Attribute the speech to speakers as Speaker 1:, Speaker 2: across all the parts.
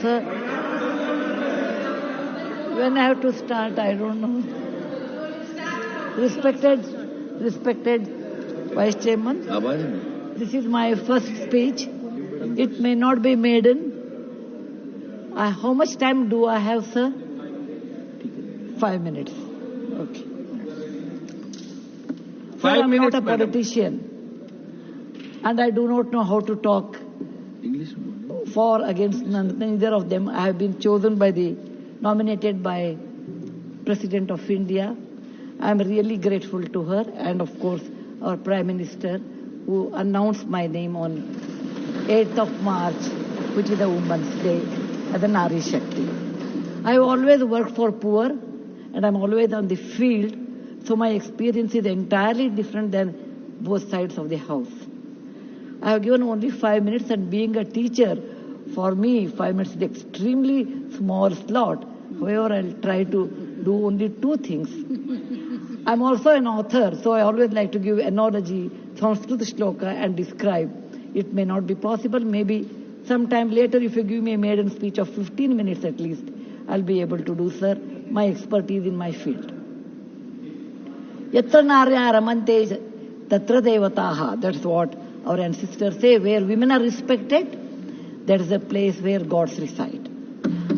Speaker 1: sir. When I have to start, I don't know. Respected Vice Chairman, this is my first speech. It may not be maiden. How much time do I have, sir? 5 minutes. Okay.
Speaker 2: 5
Speaker 1: sir, I'm
Speaker 2: minutes,
Speaker 1: not a
Speaker 2: madam.
Speaker 1: politician. And I do not know how to talk
Speaker 2: English.
Speaker 1: for, against neither of them. I have been nominated by President of India. I am really grateful to her and of course our Prime Minister who announced my name on 8th of March, which is a Women's Day, as a Nari Shakti. I have always worked for poor and I'm always on the field, so my experience is entirely different than both sides of the house. I have given only 5 minutes, and being a teacher, for me 5 minutes is an extremely small slot. However, I'll try to do only 2 things. I'm also an author, so I always like to give analogy, Sanskrit shloka, and describe. It may not be possible. Maybe sometime later, if you give me a maiden speech of 15 minutes at least, I'll be able to do, sir, my expertise in my field. Yatra narya ramante tatra devataha. That's what our ancestors say. Where women are respected, that is a place where gods reside.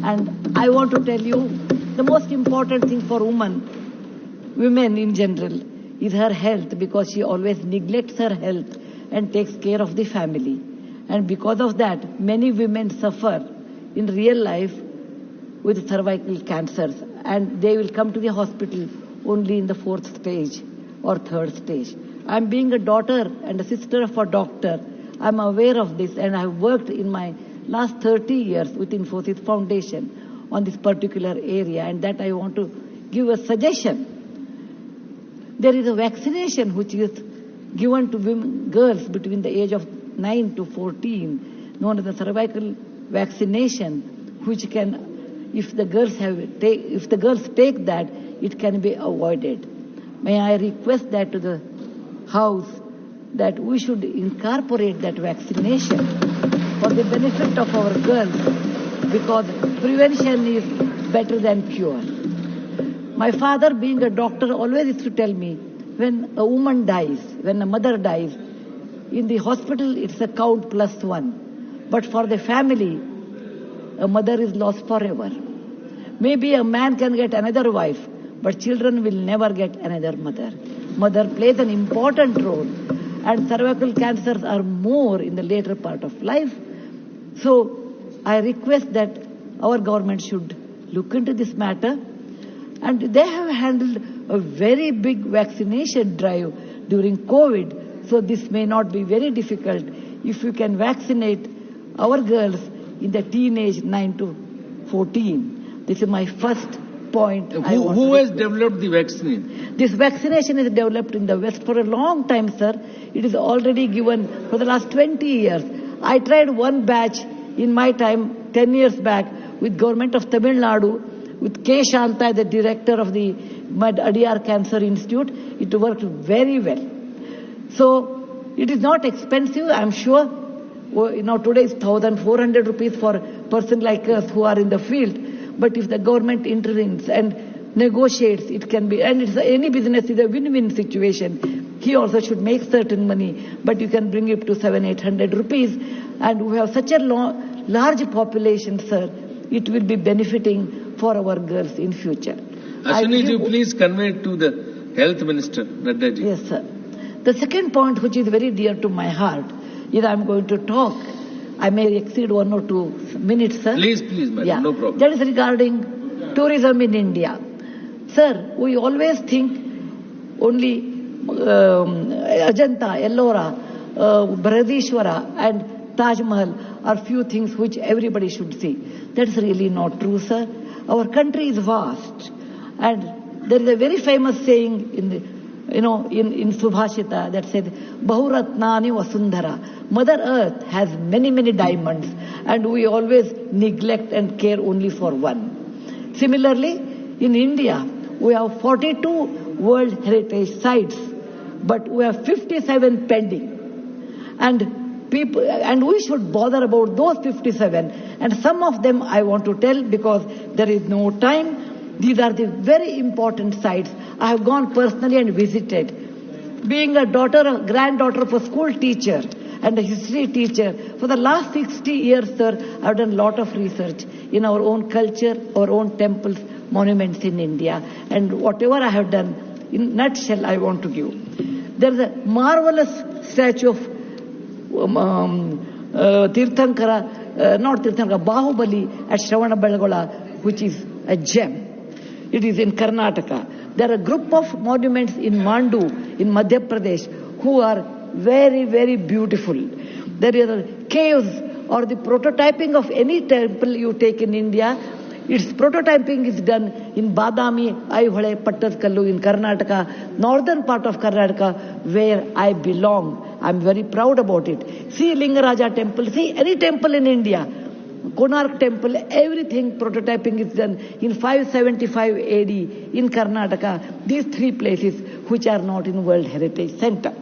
Speaker 1: And I want to tell you, the most important thing for women in general, is her health, because she always neglects her health and takes care of the family. And because of that, many women suffer in real life with cervical cancers, and they will come to the hospital only in the 4th stage or 3rd stage. I'm being a daughter and a sister of a doctor. I'm aware of this, and I've worked in my last 30 years with Infosys Foundation on this particular area, and that I want to give a suggestion. There is a vaccination which is given to girls between the age of 9 to 14, known as the cervical vaccination, which can, if the girls take that, it can be avoided. May I request that to the House that we should incorporate that vaccination for the benefit of our girls, because prevention is better than cure. My father, being a doctor, always used to tell me, when a woman dies, when a mother dies, in the hospital it's a count +1. But for the family, a mother is lost forever. Maybe a man can get another wife, but children will never get another mother. Mother plays an important role, and cervical cancers are more in the later part of life. So I request that our government should look into this matter. And they have handled a very big vaccination drive during COVID, so this may not be very difficult if you can vaccinate our girls in the teenage 9 to 14. This is my first point.
Speaker 2: Who has developed the vaccine?
Speaker 1: This vaccination is developed in the West for a long time, sir. It is already given for the last 20 years. I tried one batch in my time, 10 years back, with government of Tamil Nadu, with K. Shanta, the director of the Adiyar Cancer Institute. It worked very well. So it is not expensive, I'm sure. Today is 1,400 rupees for a person like us who are in the field. But if the government intervenes and negotiates, it can be, and any business is a win-win situation. He also should make certain money, but you can bring it to 700-800 rupees. And we have such a large population, sir, it will be benefiting for our girls in future.
Speaker 2: Ashwini, please convey it to the Health Minister, Nadda ji.
Speaker 1: Yes, sir. The second point, which is very dear to my heart, is I am going to talk. I may exceed 1 or 2 minutes, sir.
Speaker 2: Please, madam, no problem.
Speaker 1: That is regarding tourism in India. Sir, we always think only Ajanta, Ellora, Bharadishwara and Taj Mahal are few things which everybody should see. That's really not true, sir. Our country is vast, and there is a very famous saying in Subhashita that said, Bahuratnani Vasundhara. Mother Earth has many, many diamonds, and we always neglect and care only for one. Similarly, in India, we have 42 World Heritage Sites, but we have 57 pending. And we should bother about those 57 And some of them I want to tell because there is no time. These are the very important sites. I have gone personally and visited. Being a granddaughter of a school teacher and a history teacher, for the last 60 years, sir, I have done a lot of research in our own culture, our own temples, monuments in India. And whatever I have done, in a nutshell, I want to give. There is a marvelous statue of Bahubali at Shravanabelagola, which is a gem. It is in Karnataka. There are a group of monuments in Mandu, in Madhya Pradesh, who are very, very beautiful. There are caves or the prototyping of any temple you take in India. Its prototyping is done in Badami, Aivhale, Pattadkallu in Karnataka, northern part of Karnataka, where I belong. I'm very proud about it. See Lingaraja temple, see any temple in India. Konark temple, everything prototyping is done in 575 AD in Karnataka. These three places which are not in World Heritage Center.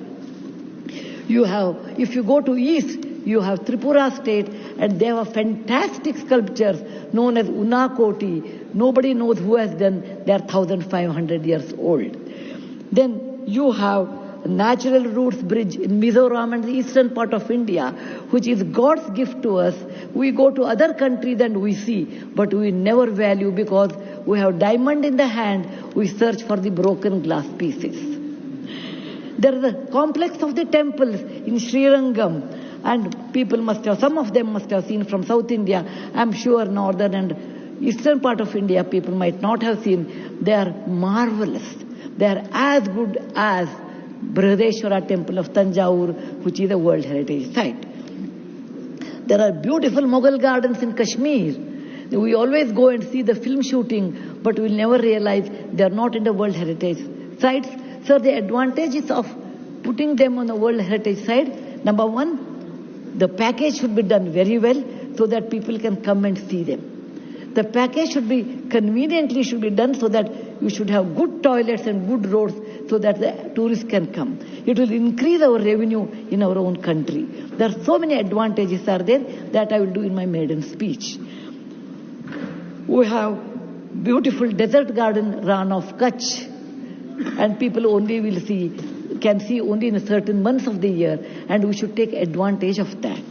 Speaker 1: You have, if you go to east, you have Tripura state and they have fantastic sculptures known as Unakoti. Nobody knows who has done. They are 1,500 years old. Then you have Natural Roots Bridge in Mizoram and the eastern part of India, which is God's gift to us. We go to other countries and we see, but we never value because we have diamond in the hand, we search for the broken glass pieces. There is a complex of the temples in Srirangam, and people must have, some of them must have seen from South India. I'm sure northern and eastern part of India people might not have seen. They are marvelous. They are as good as Brihadeshwara temple of Tanjavur, which is a World Heritage Site. There are beautiful Mughal gardens in Kashmir. We always go and see the film shooting, but we'll never realize they are not in the World Heritage Sites. So the advantages of putting them on the World Heritage Site, number one, the package should be done very well so that people can come and see them. The package should be conveniently done so that you should have good toilets and good roads so that the tourists can come. It will increase our revenue in our own country. There are so many advantages are there that I will do in my maiden speech. We have beautiful desert garden Ran of Kutch, and people only can see only in certain months of the year, and we should take advantage of that.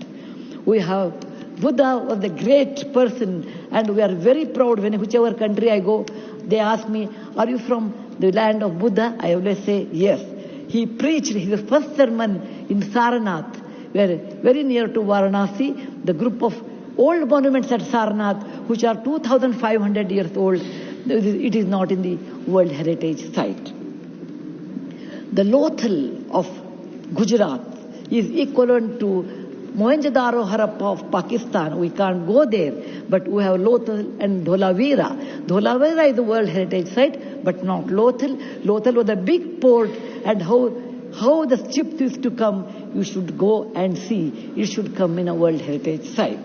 Speaker 1: We have Buddha was a great person, and we are very proud when whichever country I go, they ask me, are you from the land of Buddha? I always say, yes. He preached his first sermon in Sarnath, where very near to Varanasi, the group of old monuments at Sarnath, which are 2,500 years old, it is not in the World Heritage Site. The Lothal of Gujarat is equivalent to Mohenjo-daro Harappa of Pakistan. We can't go there, but we have Lothal and Dholavira. Dholavira is the World Heritage Site, but not Lothal. Lothal was a big port, and how the ships used to come, you should go and see. It should come in a World Heritage Site.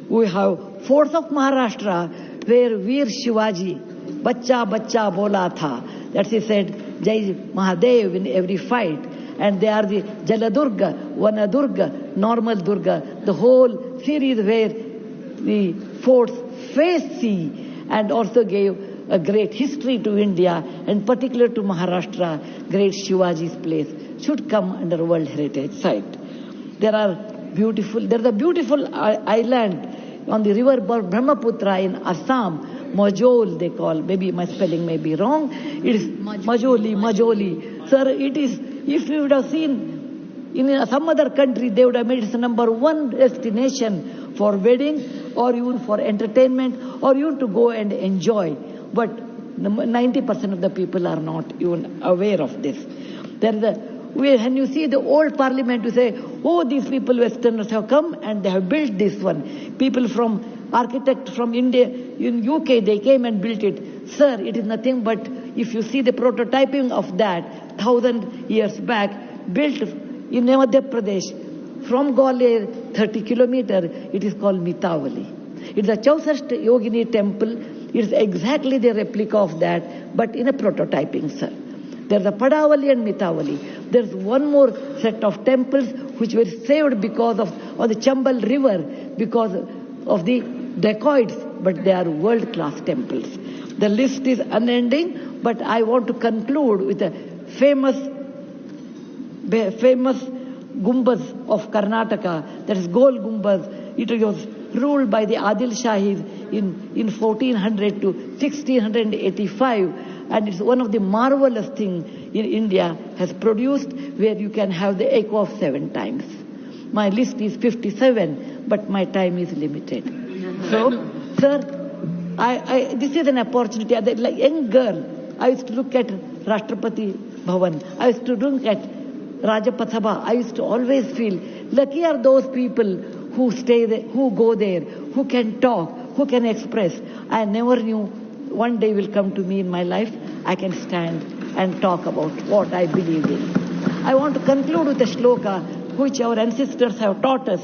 Speaker 1: We have forts of Maharashtra where Veer Shivaji, Bachcha Bachcha Bola Tha, that he said, Jai Mahadev in every fight. And they are the Jaladurga, Vanadurga, Normal Durga, the whole series where the forts face sea and also gave a great history to India and particular to Maharashtra, great Shivaji's place, should come under World Heritage Site. There's a beautiful island on the river Brahmaputra in Assam, Majol they call, maybe my spelling may be wrong, it is Majoli. Sir, it is, if you would have seen in some other country, they would have made it the number one destination for wedding or even for entertainment or even to go and enjoy. But 90% of the people are not even aware of this. When you see the old parliament, you say, oh, these people, Westerners have come and they have built this one. People from, architect from India, in UK, they came and built it. Sir, it is nothing but, if you see the prototyping of that, 1,000 years back, built in Madhya Pradesh, from Gwalior, 30 kilometers, it is called Mitavali. It's a Chausast Yogini temple. It's exactly the replica of that, but in a prototyping, sir. There's a Padavali and Mitavali. There's one more set of temples which were saved because of the Chambal River, because of the dacoits, but they are world-class temples. The list is unending, but I want to conclude with a famous Gumbaz of Karnataka, that is Gol Gumbaz. It was ruled by the Adil Shahis in 1400 to 1685, and it's one of the marvelous things in India has produced, where you can have the echo of 7 times. My list is 57, but my time is limited. So, sir, this is an opportunity. Like young girl, I used to look at Rashtrapati Bhavan. I used to look at Rajya Sabha. I used to always feel lucky are those people who stay there, who go there, who can talk, who can express. I never knew one day will come to me in my life, I can stand and talk about what I believe in. I want to conclude with a shloka which our ancestors have taught us,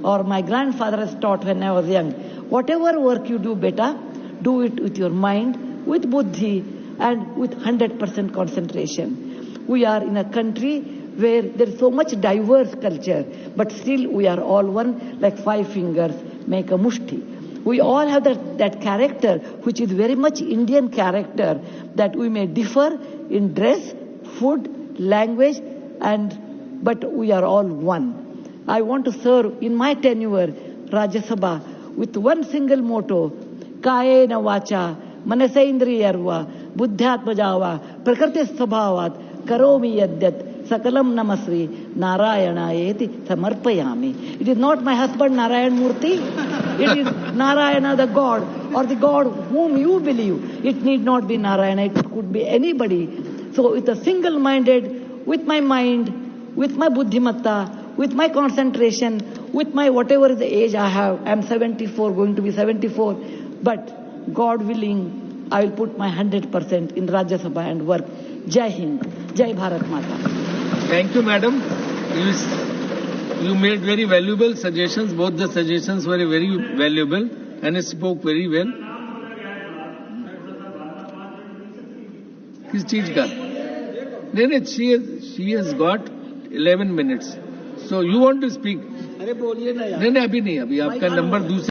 Speaker 1: or my grandfather has taught when I was young. Whatever work you do, beta, do it with your mind, with buddhi, and with 100% concentration. We are in a country where there is so much diverse culture, but still we are all one, like 5 fingers make a mushti. We all have that character, which is very much Indian character, that we may differ in dress, food, language, but we are all one. I want to serve in my tenure Rajya Sabha with one single motto: Kayena vacha, manaseindriyarva, buddhyatmajava, prakriti sabhavat, karomi yadyat, sakalam namasri, narayanaeti samarpayami. It is not my husband Narayan Murty. It is Narayana the God, or the God whom you believe. It need not be Narayana, it could be anybody. So with a single-minded, with my mind, with my buddhimatta, with my concentration, with my whatever is the age I have, I am 74, going to be 74, but God willing, I will put my 100% in Rajya Sabha and work. Jai Hind, Jai Bharat Mata.
Speaker 2: Thank you, madam. You made very valuable suggestions. Both the suggestions were very valuable and spoke very well. किस चीज का? नहीं, she has got 11 minutes. So you want to speak?
Speaker 1: अरे बोलिए ना यार.
Speaker 2: नहीं, अभी नहीं, अभी आपका नंबर दूसरा